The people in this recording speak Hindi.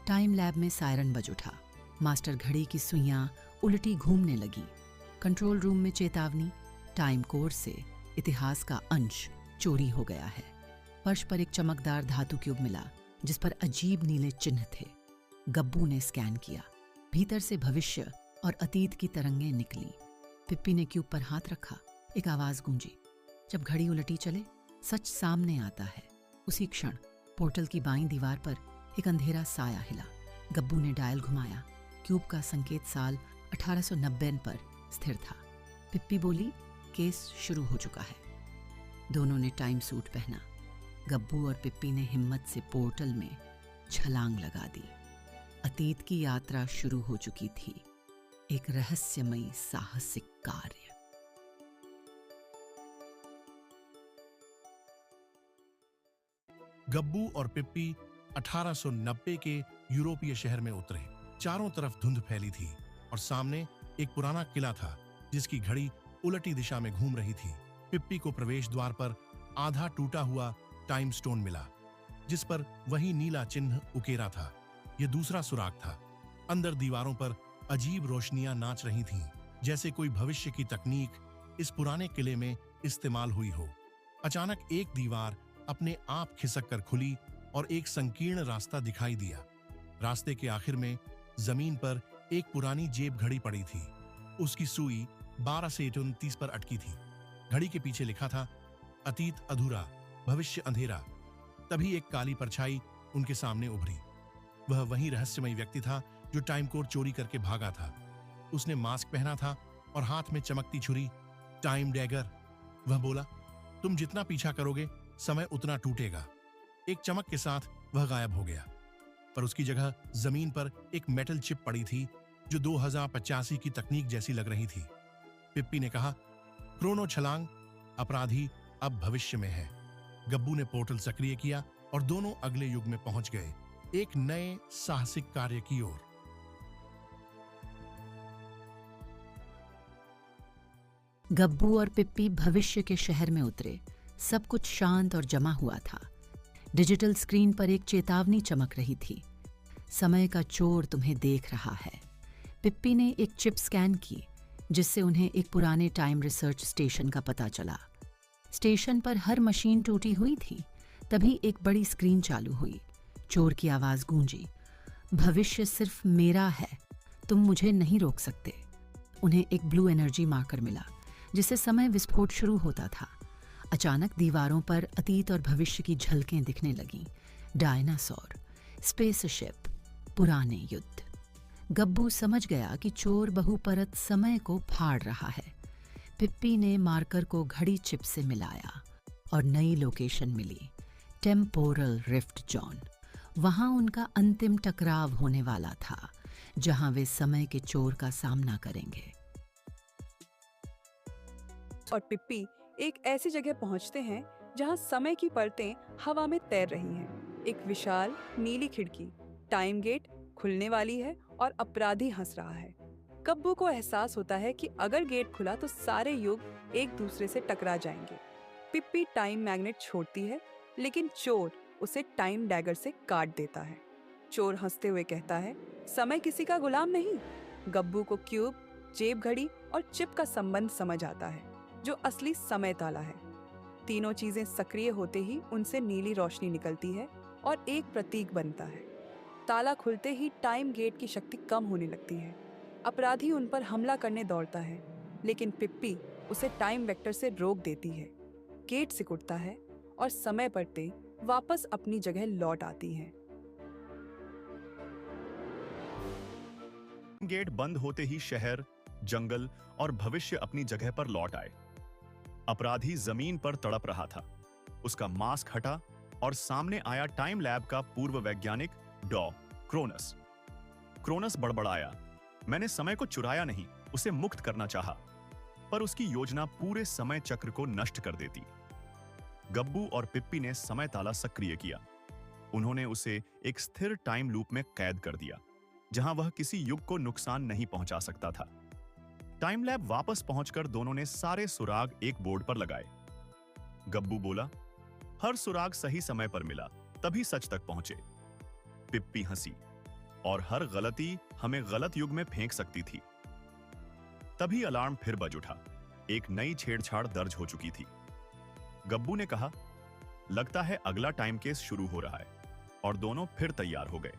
टाइम लैब में सायरन बज उठा। मास्टर घड़ी की सुइयां उल्टी घूमने लगी। कंट्रोल रूम में चेतावनी, टाइम कोड से इतिहास का अंश चोरी हो गया है। फर्श पर एक चमकदार धातु क्यूब मिला जिस पर अजीब नीले चिन्ह थे। गब्बू ने स्कैन किया। भीतर से भविष्य और अतीत की तरंगें निकली। पिप्पी ने क्यूब पर हाथ रखा। एक आवाज गूंजी। जब घड़ी उलटी चले, सच सामने आता है। उसी क्षण पोर्टल की बाईं दीवार पर एक अंधेरा साया हिला। गब्बू ने डायल घुमाया। क्यूब का संकेत साल 1890 पर स्थिर था। पिप्पी बोली, केस शुरू हो चुका है। दोनों ने टाइम सूट पहना। गब्बू और पिप्पी ने हिम्मत से पोर्टल में छलांग लगा दी। अतीत की यात्रा शुरू हो चुकी थी। एक रहस्यमयी साहसिक कार्य। गब्बू और पिप्पी 1890 के यूरोपीय शहर में उतरे। चारों तरफ धुंध फैली थी और सामने एक पुराना किला था जिसकी घड़ी उलटी दिशा में घूम रही थी। पिप्पी को प्रवेश द्वार पर आधा टूटा हुआ टाइम स्टोन मिला जिस पर वही नीला चिन्ह उकेरा था। यह दूसरा सुराग था। अंदर दीवारों पर अजीब रोशनियां नाच रही थीं, जैसे कोई भविष्य की तकनीक इस पुराने किले में इस्तेमाल हुई हो। अचानक एक दीवार अपने आप खिसक कर खुली और एक संकीर्ण रास्ता दिखाई दिया। रास्ते के आखिर में जमीन पर एक पुरानी जेब घड़ी पड़ी थी। उसकी सुई 12 से 29 पर अटकी थी। घड़ी के पीछे लिखा था, अतीत अधूरा, भविष्य अंधेरा। तभी एक काली परछाई उनके सामने उभरी। वह वही रहस्यमयी व्यक्ति था जो टाइम कोड चोरी करके भागा था। उसने मास्क पहना था और हाथ में चमकती छुरी, टाइम डैगर। वह बोला, तुम जितना पीछा करोगे समय उतना टूटेगा। एक चमक के साथ वह गायब हो गया, पर उसकी जगह जमीन पर एक मेटल चिप पड़ी थी जो 2085 की तकनीक जैसी लग रही थी। पिप्पी ने कहा, क्रोनो छलांग, अपराधी अब भविष्य में है। गब्बू ने पोर्टल सक्रिय किया और दोनों अगले युग में पहुंच गए, एक नए साहसिक कार्य की ओर। गब्बू और पिप्पी भविष्य के शहर में उतरे। सब कुछ शांत और जमा हुआ था। डिजिटल स्क्रीन पर एक चेतावनी चमक रही थी, समय का चोर तुम्हें देख रहा है। पिप्पी ने एक चिप स्कैन की जिससे उन्हें एक पुराने टाइम रिसर्च स्टेशन का पता चला। स्टेशन पर हर मशीन टूटी हुई थी। तभी एक बड़ी स्क्रीन चालू हुई। चोर की आवाज गूंजी, भविष्य सिर्फ मेरा है, तुम मुझे नहीं रोक सकते। उन्हें एक ब्लू एनर्जी मार्कर मिला जिससे समय विस्फोट शुरू होता था। अचानक दीवारों पर अतीत और भविष्य की झलकें दिखने लगीं। डायनासोर, स्पेसशिप, पुराने युद्ध। गब्बू समझ गया कि चोर बहुपरत समय को फाड़ रहा है। पिप्पी ने मार्कर को घड़ी चिप से मिलाया और नई लोकेशन मिली, टेम्पोरल रिफ्ट जोन। वहां उनका अंतिम टकराव होने वाला था, जहां वे समय के चोर का सामना करेंगे। और पिप्पी एक ऐसी जगह पहुंचते हैं जहां समय की परतें हवा में तैर रही हैं। एक विशाल नीली खिड़की, टाइम गेट खुलने वाली है और अपराधी हंस रहा है। गब्बू को एहसास होता है कि अगर गेट खुला तो सारे युग एक दूसरे से टकरा जाएंगे। पिप्पी टाइम मैग्नेट छोड़ती है, लेकिन चोर उसे टाइम डैगर से काट देता है। चोर हंसते हुए कहता है, समय किसी का गुलाम नहीं। गब्बू को क्यूब, जेब घड़ी और चिप का संबंध समझ आता है, जो असली समय ताला है। तीनों चीजें सक्रिय होते ही उनसे नीली रोशनी निकलती है और एक प्रतीक बनता है। ताला खुलते ही टाइम गेट की शक्ति कम होने लगती है। अपराधी उन पर हमला करने दौड़ता है, लेकिन पिप्पी उसे टाइम वेक्टर से रोक देती है। गेट सिकुड़ता है और समय परतें वापस अपनी जगह लौट आती हैं। गेट बंद होते ही शहर, जंगल और भविष्य अपनी जगह पर लौट आए। अपराधी जमीन पर तड़प रहा था। उसका मास्क हटा और सामने आया टाइम लैब का पूर्व वैज्ञानिक डॉ क्रोनस। क्रोनस बड़बड़ाया, मैंने समय को चुराया नहीं, उसे मुक्त करना चाहा, पर उसकी योजना पूरे समय चक्र को नष्ट कर देती। गब्बू और पिप्पी ने समय ताला सक्रिय किया। उन्होंने उसे एक स्थिर टाइम लूप में कैद कर दिया, जहां वह किसी युग को नुकसान नहीं पहुंचा सकता था। टाइम लैब वापस पहुंचकर दोनों ने सारे सुराग एक बोर्ड पर लगाए। गब्बू बोला, हर सुराग सही समय पर मिला, तभी सच तक पहुंचे। पिप्पी हंसी, और हर गलती हमें गलत युग में फेंक सकती थी। तभी अलार्म फिर बज उठा। एक नई छेड़छाड़ दर्ज हो चुकी थी। गब्बू ने कहा, लगता है अगला टाइम केस शुरू हो रहा है, और दोनों फिर तैयार हो गए।